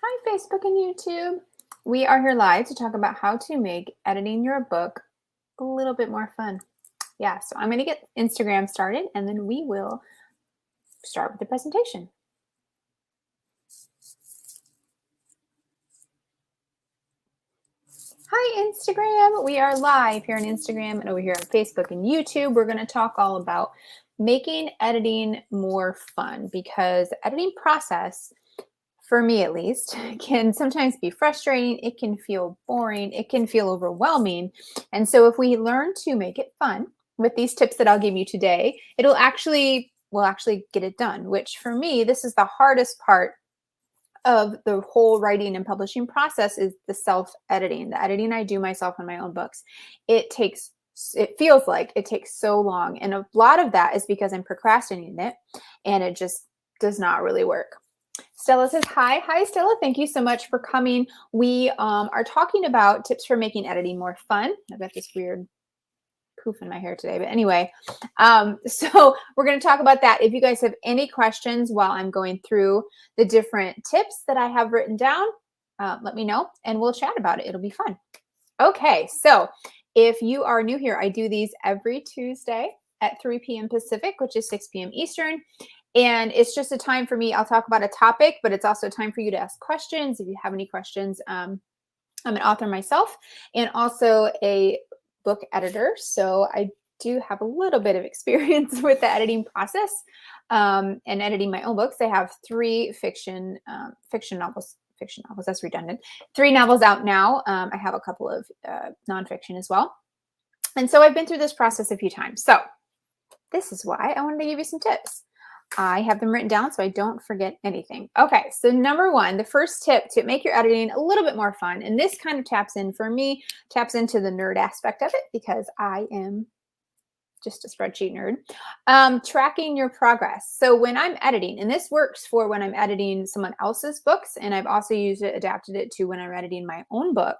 Hi, Facebook and YouTube. We are here live to talk about how to make editing your book a little bit more fun. Yeah, so I'm going to get Instagram started and then we will start with the presentation. Hi, Instagram. We are live here on Instagram and over here on Facebook and YouTube. We're going to talk all about making editing more fun because the editing process, for me at least, can sometimes be frustrating. It can feel boring. It can feel overwhelming. And so if we learn to make it fun with these tips that I'll give you today, we'll actually get it done, which for me, this is the hardest part of the whole writing and publishing process is the self-editing, the editing I do myself on my own books. It feels like it takes so long. And a lot of that is because I'm procrastinating it and it just does not really work. Stella says, hi. Hi, Stella. Thank you so much for coming. We are talking about tips for making editing more fun. I've got this weird poof in my hair today, but anyway, so we're going to talk about that. If you guys have any questions while I'm going through the different tips that I have written down, let me know and we'll chat about it. It'll be fun. Okay, so if you are new here, I do these every Tuesday at 3 p.m. Pacific, which is 6 p.m. Eastern. And it's just a time for me. I'll talk about a topic, but it's also a time for you to ask questions. If you have any questions, I'm an author myself and also a book editor. So I do have a little bit of experience with the editing process and editing my own books. I have 3 fiction novels. That's redundant. 3 novels out now. I have a couple of nonfiction as well. And so I've been through this process a few times. So this is why I wanted to give you some tips. I have them written down so I don't forget anything. Okay, so number 1, the first tip to make your editing a little bit more fun, and this kind of taps into the nerd aspect of it because I am just a spreadsheet nerd. Tracking your progress. So when I'm editing, and this works for when I'm editing someone else's books, and I've also adapted it to when I'm editing my own book,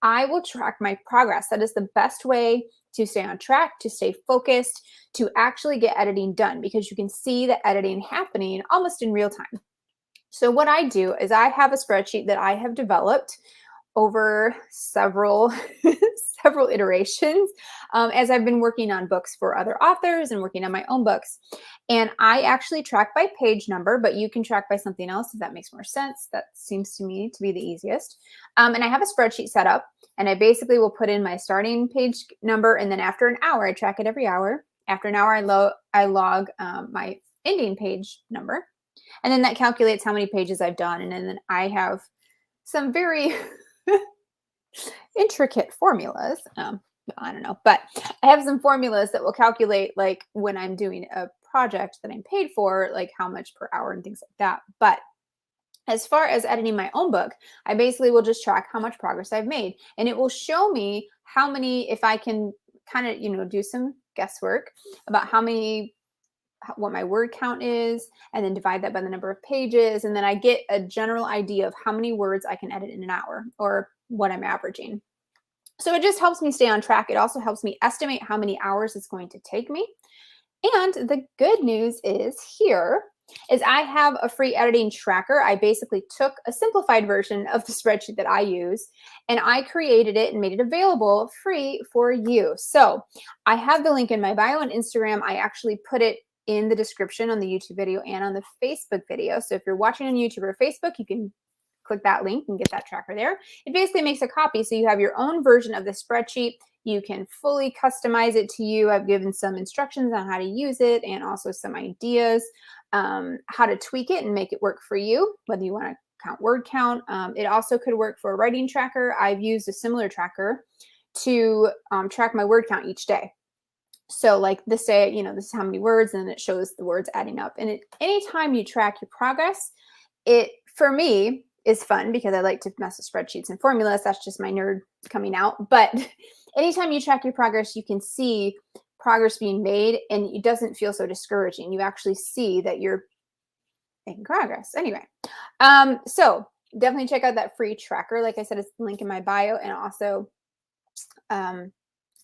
I will track my progress. That is the best way to stay on track, to stay focused, to actually get editing done because you can see the editing happening almost in real time. So what I do is I have a spreadsheet that I have developed over several iterations as I've been working on books for other authors and working on my own books. And I actually track by page number, but you can track by something else if that makes more sense. That seems to me to be the easiest. And I have a spreadsheet set up and I basically will put in my starting page number. And then after an hour, I track it every hour. After an hour, I log my ending page number. And then that calculates how many pages I've done. And then I have some very intricate formulas. I don't know, but I have some formulas that will calculate like when I'm doing a project that I'm paid for, like how much per hour and things like that. But as far as editing my own book, I basically will just track how much progress I've made. And it will show me how many, if I can kind of, do some guesswork about what my word count is, and then divide that by the number of pages. And then I get a general idea of how many words I can edit in an hour or what I'm averaging. So it just helps me stay on track. It also helps me estimate how many hours it's going to take me. And the good news is I have a free editing tracker. I basically took a simplified version of the spreadsheet that I use and I created it and made it available free for you. So I have the link in my bio on Instagram. I actually put it in the description on the YouTube video and on the Facebook video. So if you're watching on YouTube or Facebook, you can click that link and get that tracker there. It basically makes a copy so you have your own version of the spreadsheet. You can fully customize it to you. I've given some instructions on how to use it and also some ideas how to tweak it and make it work for you, whether you want to count word count. It also could work for a writing tracker. I've used a similar tracker to track my word count each day. So like this day, this is how many words, and it shows the words adding up. And anytime you track your progress, it, for me, is fun because I like to mess with spreadsheets and formulas. That's just my nerd coming out. But anytime you track your progress, you can see progress being made and it doesn't feel so discouraging. You actually see that you're making progress. Anyway, so definitely check out that free tracker. Like I said, it's the link in my bio, and also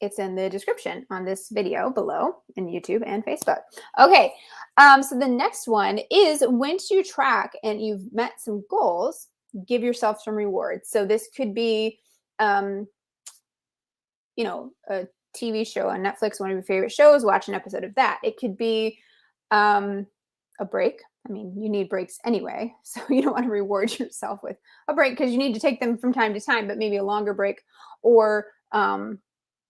it's in the description on this video below in YouTube and Facebook. Okay, so the next one is once you track and you've met some goals, give yourself some rewards. So this could be, a TV show on Netflix, one of your favorite shows, watch an episode of that. It could be a break. I mean, you need breaks anyway. So you don't want to reward yourself with a break because you need to take them from time to time, but maybe a longer break. Or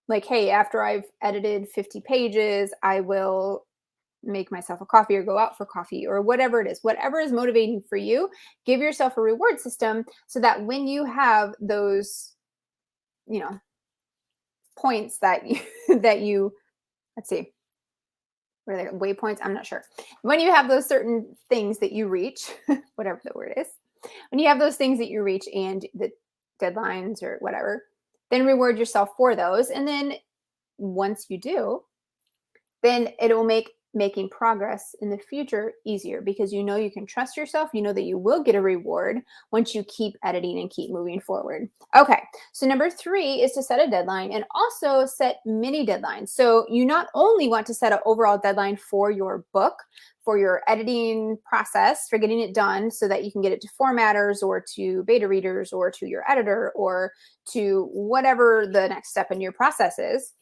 like, hey, after I've edited 50 pages, I will make myself a coffee or go out for coffee or whatever it is. Whatever is motivating for you, give yourself a reward system so that when you have those, points that you let's see, what are they, waypoints? I'm not sure. When you have those certain things that you reach, whatever the word is, when you have those things that you reach and the deadlines or whatever, then reward yourself for those. And then once you do, then it will make making progress in the future easier because you know you can trust yourself. You know that you will get a reward once you keep editing and keep moving forward. Okay, so number 3 is to set a deadline and also set mini deadlines. So you not only want to set an overall deadline for your book, for your editing process, for getting it done so that you can get it to formatters or to beta readers or to your editor or to whatever the next step in your process is.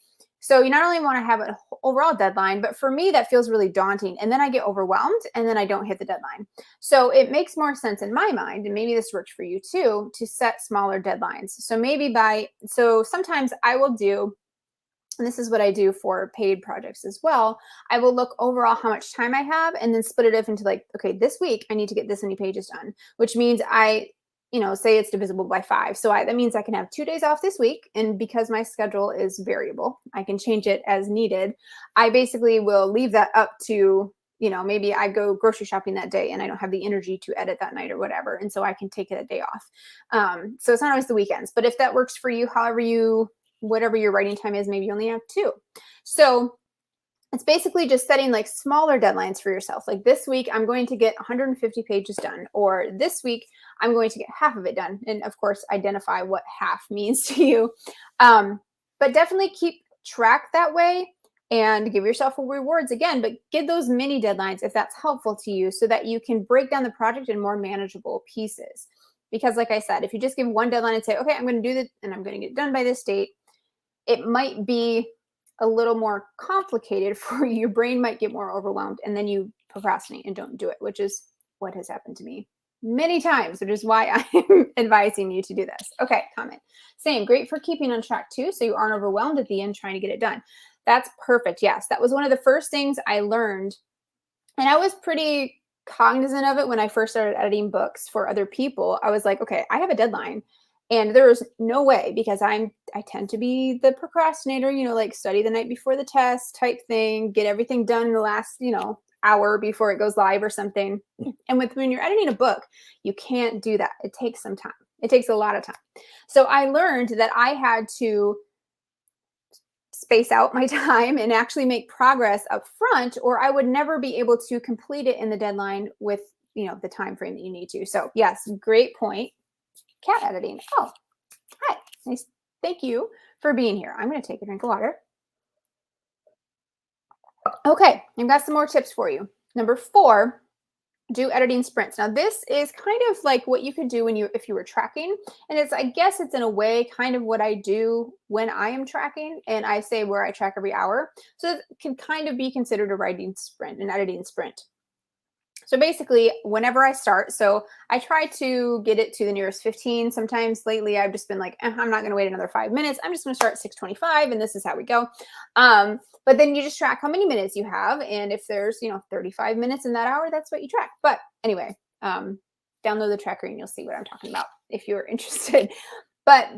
So you not only want to have an overall deadline, but for me, that feels really daunting. And then I get overwhelmed and then I don't hit the deadline. So it makes more sense in my mind, and maybe this works for you too, to set smaller deadlines. So maybe so sometimes I will do, and this is what I do for paid projects as well, I will look overall how much time I have and then split it up into like, okay, this week I need to get this many pages done, which means say it's divisible by 5. So that means I can have 2 days off this week. And because my schedule is variable, I can change it as needed. I basically will leave that up to, maybe I go grocery shopping that day and I don't have the energy to edit that night or whatever. And so I can take a day off. So it's not always the weekends, but if that works for you, whatever your writing time is, maybe you only have 2. So it's basically just setting like smaller deadlines for yourself. Like this week, I'm going to get 150 pages done, or this week, I'm going to get half of it done. And of course, identify what half means to you. But definitely keep track that way and give yourself rewards again, but get those mini deadlines if that's helpful to you so that you can break down the project in more manageable pieces. Because like I said, if you just give one deadline and say, okay, I'm going to do this and I'm going to get it done by this date, it might be a little more complicated for you. Your brain might get more overwhelmed and then you procrastinate and don't do it, which is what has happened to me many times, which is why I'm advising you to do this. Okay, comment. Same, great for keeping on track too, so you aren't overwhelmed at the end trying to get it done. That's perfect. Yes, that was one of the first things I learned. And I was pretty cognizant of it when I first started editing books for other people. I was like, okay, I have a deadline. And there was no way, because I tend to be the procrastinator, like study the night before the test type thing, get everything done in the last, hour before it goes live or something. And when you're editing a book, you can't do that. It takes some time. It takes a lot of time. So I learned that I had to space out my time and actually make progress up front, or I would never be able to complete it in the deadline with, the time frame that you need to. So yes, great point. Cat editing. Oh, hi. Nice. Thank you for being here. I'm going to take a drink of water. Okay, I've got some more tips for you. Number 4, do editing sprints. Now, this is kind of like what you could do if you were tracking, and I guess it's in a way kind of what I do when I am tracking, and I say where I track every hour. So it can kind of be considered a writing sprint, an editing sprint. So basically, whenever I start, so I try to get it to the nearest 15. Sometimes lately, I've just been like, I'm not going to wait another 5 minutes. I'm just going to start at 6:25, and this is how we go. But then you just track how many minutes you have. And if there's, 35 minutes in that hour, that's what you track. But anyway, download the tracker and you'll see what I'm talking about if you're interested. But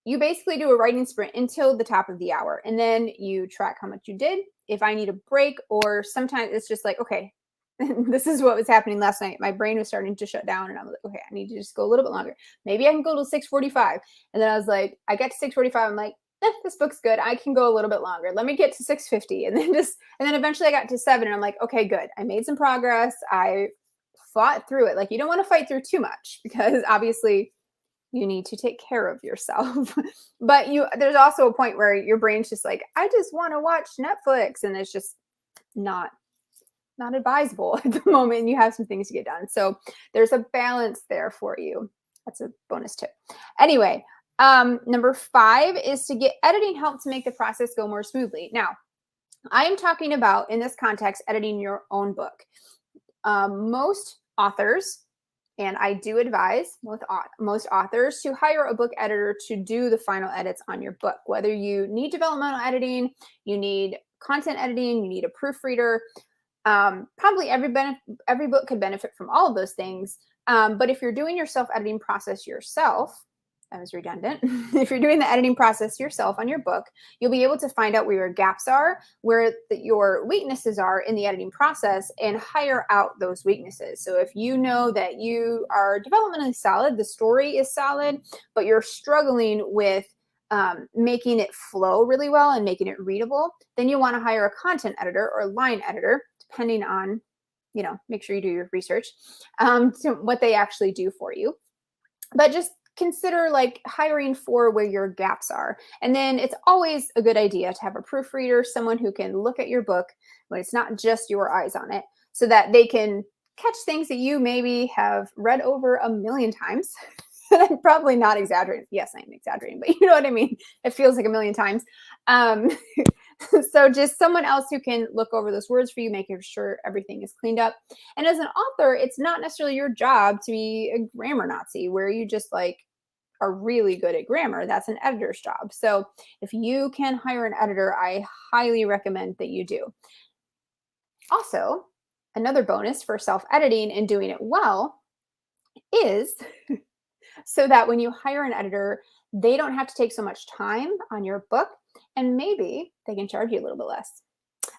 you basically do a writing sprint until the top of the hour. And then you track how much you did. If I need a break, or sometimes it's just like, okay, this is what was happening last night. My brain was starting to shut down and I was like, okay, I need to just go a little bit longer. Maybe I can go to 6:45. And then I was like, I get to 6:45. I'm like, this book's good. I can go a little bit longer. Let me get to 6:50. And then eventually I got to 7 and I'm like, okay, good. I made some progress. I fought through it. Like, you don't want to fight through too much because obviously you need to take care of yourself. But there's also a point where your brain's just like, I just want to watch Netflix. And it's just not not advisable at the moment, and you have some things to get done. So there's a balance there for you. That's a bonus tip. Anyway, number 5 is to get editing help to make the process go more smoothly. Now, I am talking about, in this context, editing your own book. Most authors, and I do advise most authors to hire a book editor to do the final edits on your book. Whether you need developmental editing, you need content editing, you need a proofreader. Probably every book could benefit from all of those things. But if you're doing your self-editing process yourself, that was redundant. If you're doing the editing process yourself on your book, you'll be able to find out where your gaps are, where your weaknesses are in the editing process, and hire out those weaknesses. So if you know that you are developmentally solid, the story is solid, but you're struggling with making it flow really well and making it readable, then you want to hire a content editor or line editor, depending on, make sure you do your research, to what they actually do for you. But just consider like hiring for where your gaps are. And then it's always a good idea to have a proofreader, someone who can look at your book when it's not just your eyes on it, so that they can catch things that you maybe have read over a million times. I'm probably not exaggerating. Yes, I'm exaggerating, but you know what I mean? It feels like a million times. So just someone else who can look over those words for you, making sure everything is cleaned up. And as an author, it's not necessarily your job to be a grammar Nazi where you just like are really good at grammar. That's an editor's job. So if you can hire an editor, I highly recommend that you do. Also, another bonus for self-editing and doing it well is so that when you hire an editor, they don't have to take so much time on your book, and maybe they can charge you a little bit less.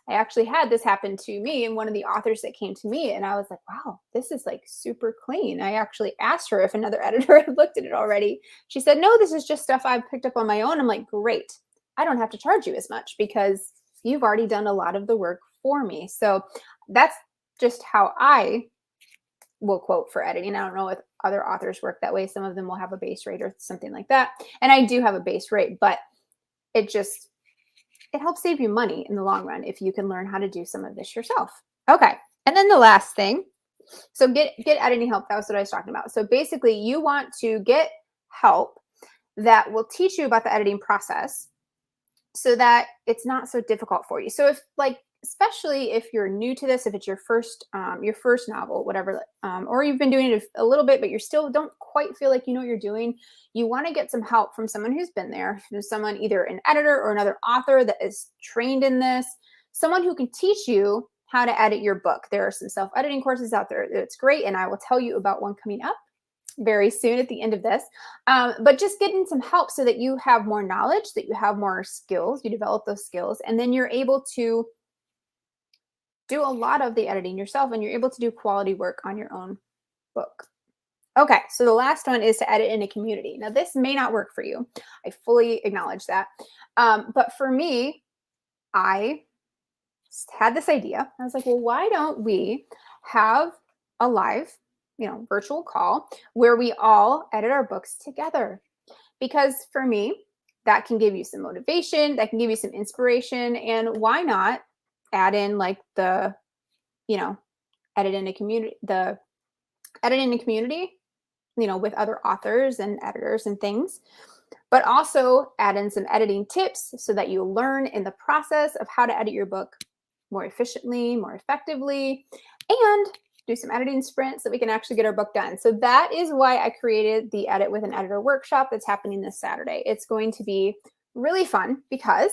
I actually had this happen to me, and one of the authors that came to me, and I was like, wow, this is like super clean. I actually asked her if another editor had looked at it already. She said, no, this is just stuff I've picked up on my own. I'm like, great. I don't have to charge you as much because you've already done a lot of the work for me. So that's just how I will quote for editing. I don't know if other authors work that way. Some of them will have a base rate or something like that. And I do have a base rate, but it helps save you money in the long run if you can learn how to do some of this yourself. Okay. And then the last thing, so get editing help. That was what I was talking about. So basically you want to get help that will teach you about the editing process so that it's not so difficult for you. So if especially if you're new to this, if it's your first novel, whatever, or you've been doing it a little bit, but you still don't quite feel like you know what you're doing, you want to get some help from someone who's been there, someone, either an editor or another author that is trained in this, someone who can teach you how to edit your book. There are some self-editing courses out there that's great, and I will tell you about one coming up very soon at the end of this. But just getting some help so that you have more knowledge, that you have more skills, you develop those skills, and then you're able to do a lot of the editing yourself, and you're able to do quality work on your own book. Okay, so the last one is to edit in a community. Now, this may not work for you. I fully acknowledge that. But for me, I had this idea. I was like, well, why don't we have a live, virtual call where we all edit our books together? Because for me, that can give you some motivation, that can give you some inspiration, and why not add in like the, edit in a community, with other authors and editors and things, but also add in some editing tips so that you learn in the process of how to edit your book more efficiently, more effectively, and do some editing sprints so that we can actually get our book done. So that is why I created the Edit with an Editor workshop that's happening this Saturday. It's going to be really fun because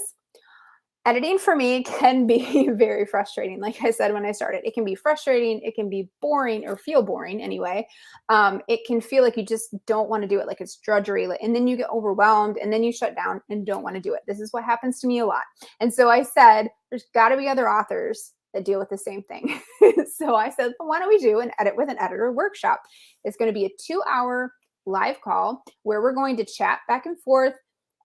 editing for me can be very frustrating. Like I said when I started, it can be frustrating. It can be boring, or feel boring anyway. It can feel like you just don't want to do it, like it's drudgery. And then you get overwhelmed and then you shut down and don't want to do it. This is what happens to me a lot. And so I said, there's got to be other authors that deal with the same thing. So I said, well, why don't we do an Edit with an Editor workshop? It's going to be a 2-hour live call where we're going to chat back and forth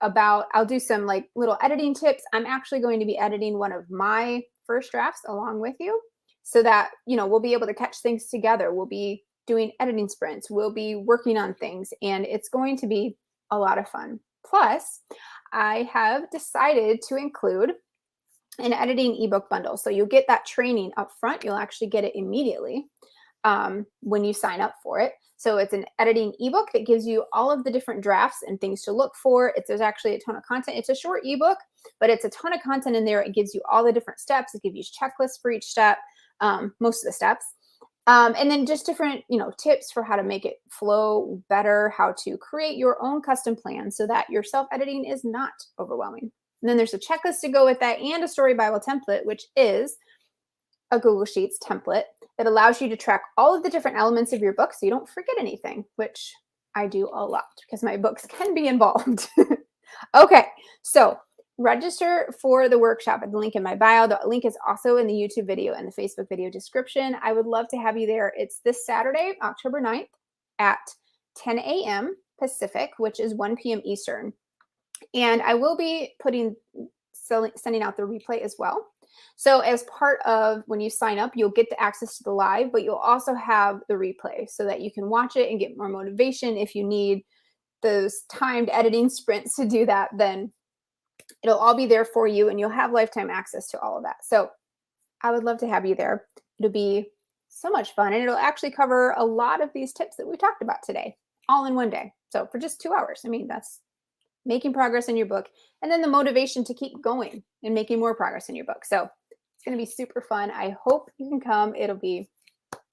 about, I'll do some like little editing tips. I'm actually going to be editing one of my first drafts along with you so that, we'll be able to catch things together. We'll be doing editing sprints. We'll be working on things, and it's going to be a lot of fun. Plus, I have decided to include an editing ebook bundle. So you'll get that training up front. You'll actually get it immediately when you sign up for it. So it's an editing ebook that gives you all of the different drafts and things to look for. There's actually a ton of content. It's a short ebook, but it's a ton of content in there. It gives you all the different steps. It gives you checklists for each step, most of the steps. And then just different, tips for how to make it flow better, how to create your own custom plan so that your self-editing is not overwhelming. And then there's a checklist to go with that and a story Bible template, which is a Google Sheets template that allows you to track all of the different elements of your book so you don't forget anything, which I do a lot because my books can be involved. Okay, so register for the workshop at the link in my bio. The link is also in the YouTube video and the Facebook video description. I would love to have you there. It's this Saturday, October 9th at 10 a.m. Pacific, which is 1 p.m. Eastern. And I will be sending out the replay as well. So as part of when you sign up, you'll get the access to the live, but you'll also have the replay so that you can watch it and get more motivation. If you need those timed editing sprints to do that, then it'll all be there for you and you'll have lifetime access to all of that. So I would love to have you there. It'll be so much fun and it'll actually cover a lot of these tips that we talked about today all in one day. So for just 2 hours, that's making progress in your book and then the motivation to keep going and making more progress in your book. So it's going to be super fun. I hope you can come. It'll be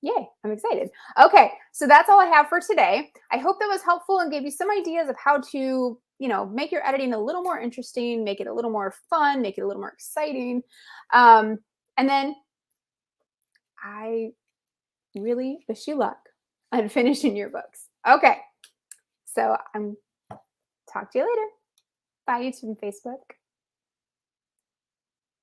yay. I'm excited. Okay. So that's all I have for today. I hope that was helpful and gave you some ideas of how to, make your editing a little more interesting, make it a little more fun, make it a little more exciting. And then I really wish you luck on finishing your books. Okay. So talk to you later. Bye, YouTube and Facebook.